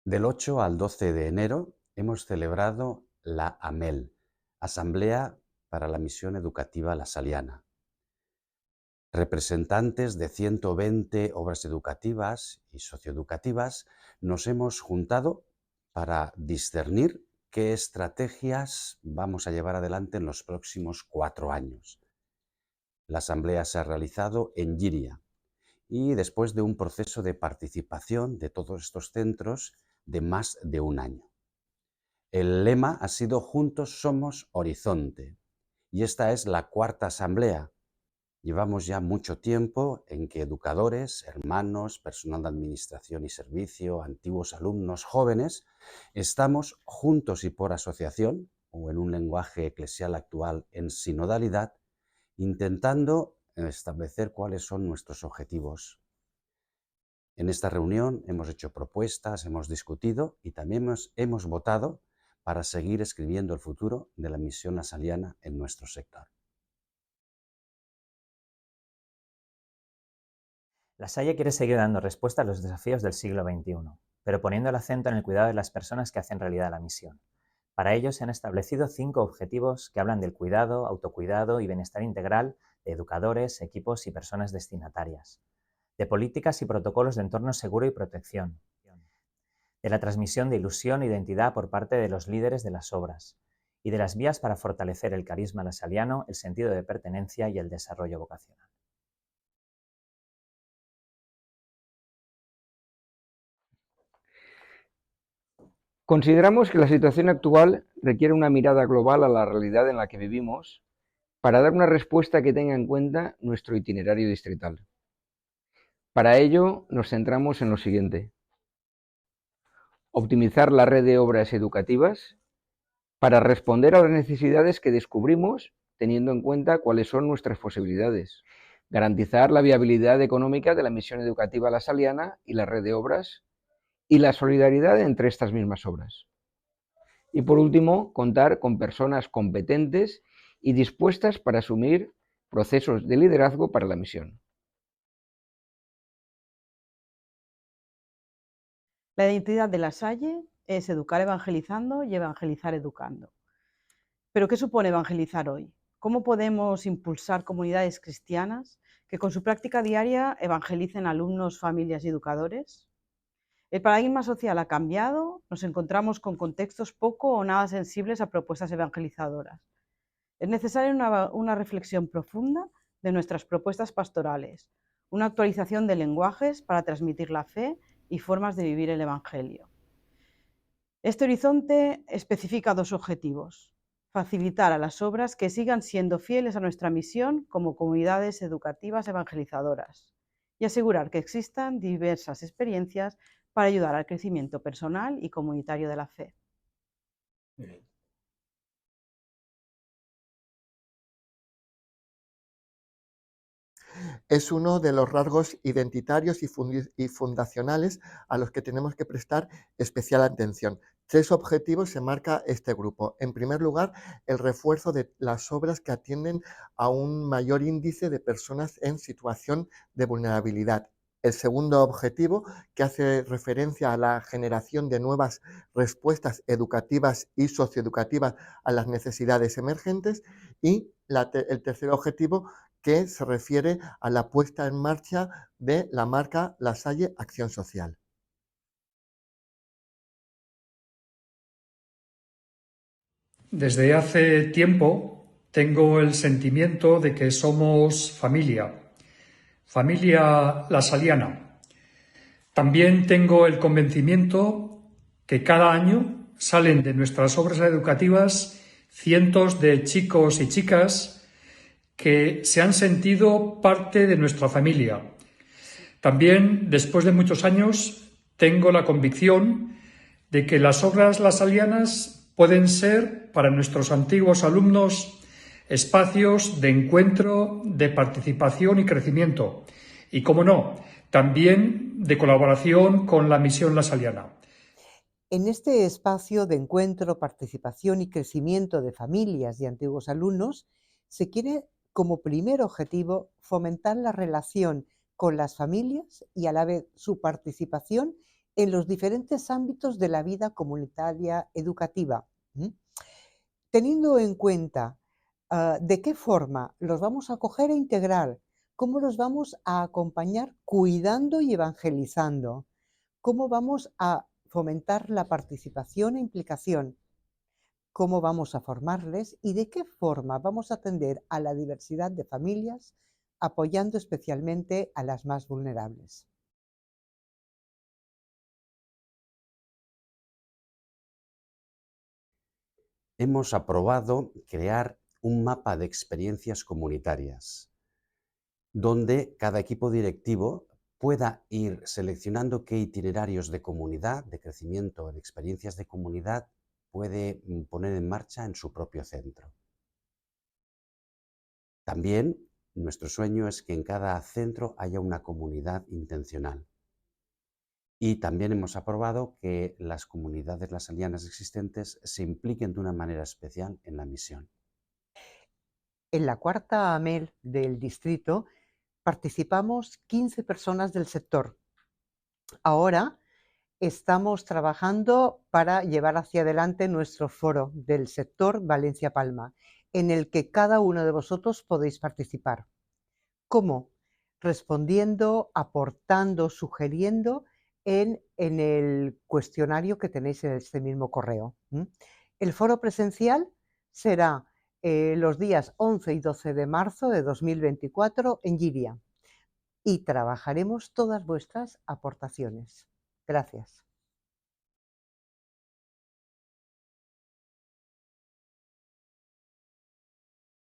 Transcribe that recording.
Del 8 al 12 de enero hemos celebrado la AMEL, Asamblea para la Misión Educativa La Saliana. Representantes de 120 obras educativas y socioeducativas nos hemos juntado para discernir qué estrategias vamos a llevar adelante en los próximos 4 años. La asamblea se ha realizado en Llíria y después de un proceso de participación de todos estos centros de más de un año. El lema ha sido Juntos somos Horizonte y esta es la 4ª asamblea. Llevamos ya mucho tiempo en que educadores, hermanos, personal de administración y servicio, antiguos alumnos, jóvenes, estamos juntos y por asociación, o en un lenguaje eclesial actual, en sinodalidad, intentando establecer cuáles son nuestros objetivos. En esta reunión hemos hecho propuestas, hemos discutido y también hemos votado para seguir escribiendo el futuro de la misión lasaliana en nuestro sector. La Salle quiere seguir dando respuesta a los desafíos del siglo XXI, pero poniendo el acento en el cuidado de las personas que hacen realidad la misión. Para ello se han establecido 5 objetivos que hablan del cuidado, autocuidado y bienestar integral de educadores, equipos y personas destinatarias, de políticas y protocolos de entorno seguro y protección, de la transmisión de ilusión e identidad por parte de los líderes de las obras, y de las vías para fortalecer el carisma lasaliano, el sentido de pertenencia y el desarrollo vocacional. Consideramos que la situación actual requiere una mirada global a la realidad en la que vivimos para dar una respuesta que tenga en cuenta nuestro itinerario distrital. Para ello nos centramos en lo siguiente: optimizar la red de obras educativas para responder a las necesidades que descubrimos teniendo en cuenta cuáles son nuestras posibilidades, garantizar la viabilidad económica de la misión educativa lasaliana y la red de obras y la solidaridad entre estas mismas obras. Y por último, contar con personas competentes y dispuestas para asumir procesos de liderazgo para la misión. La identidad de La Salle es educar evangelizando y evangelizar educando. ¿Pero qué supone evangelizar hoy? ¿Cómo podemos impulsar comunidades cristianas que con su práctica diaria evangelicen alumnos, familias y educadores? El paradigma social ha cambiado, nos encontramos con contextos poco o nada sensibles a propuestas evangelizadoras. Es necesaria una reflexión profunda de nuestras propuestas pastorales, una actualización de lenguajes para transmitir la fe y formas de vivir el Evangelio. Este horizonte especifica 2 objetivos: facilitar a las obras que sigan siendo fieles a nuestra misión como comunidades educativas evangelizadoras y asegurar que existan diversas experiencias para ayudar al crecimiento personal y comunitario de la fe. Es uno de los rasgos identitarios y fundacionales a los que tenemos que prestar especial atención. 3 objetivos se marca este grupo. En primer lugar, el refuerzo de las obras que atienden a un mayor índice de personas en situación de vulnerabilidad. El segundo objetivo, que hace referencia a la generación de nuevas respuestas educativas y socioeducativas a las necesidades emergentes. Y el tercer objetivo, que se refiere a la puesta en marcha de la marca La Salle Acción Social. Desde hace tiempo tengo el sentimiento de que somos familia lasaliana. También tengo el convencimiento que cada año salen de nuestras obras educativas cientos de chicos y chicas que se han sentido parte de nuestra familia. También, después de muchos años, tengo la convicción de que las obras lasalianas pueden ser para nuestros antiguos alumnos espacios de encuentro, de participación y crecimiento, y, cómo no, también de colaboración con la misión lasaliana. En este espacio de encuentro, participación y crecimiento de familias y antiguos alumnos, se quiere como primer objetivo fomentar la relación con las familias y a la vez su participación en los diferentes ámbitos de la vida comunitaria educativa, teniendo en cuenta de qué forma los vamos a acoger e integrar, cómo los vamos a acompañar cuidando y evangelizando, cómo vamos a fomentar la participación e implicación, cómo vamos a formarles y de qué forma vamos a atender a la diversidad de familias, apoyando especialmente a las más vulnerables. Hemos aprobado crear un mapa de experiencias comunitarias, donde cada equipo directivo pueda ir seleccionando qué itinerarios de comunidad, de crecimiento, de experiencias de comunidad, puede poner en marcha en su propio centro. También nuestro sueño es que en cada centro haya una comunidad intencional. Y también hemos aprobado que las comunidades lasalianas existentes se impliquen de una manera especial en la misión. En la cuarta AMEL del distrito participamos 15 personas del sector. Ahora estamos trabajando para llevar hacia adelante nuestro foro del sector Valencia Palma, en el que cada uno de vosotros podéis participar. ¿Cómo? Respondiendo, aportando, sugiriendo en el cuestionario que tenéis en este mismo correo. El foro presencial será los días 11 y 12 de marzo de 2024 en Giria y trabajaremos todas vuestras aportaciones. Gracias.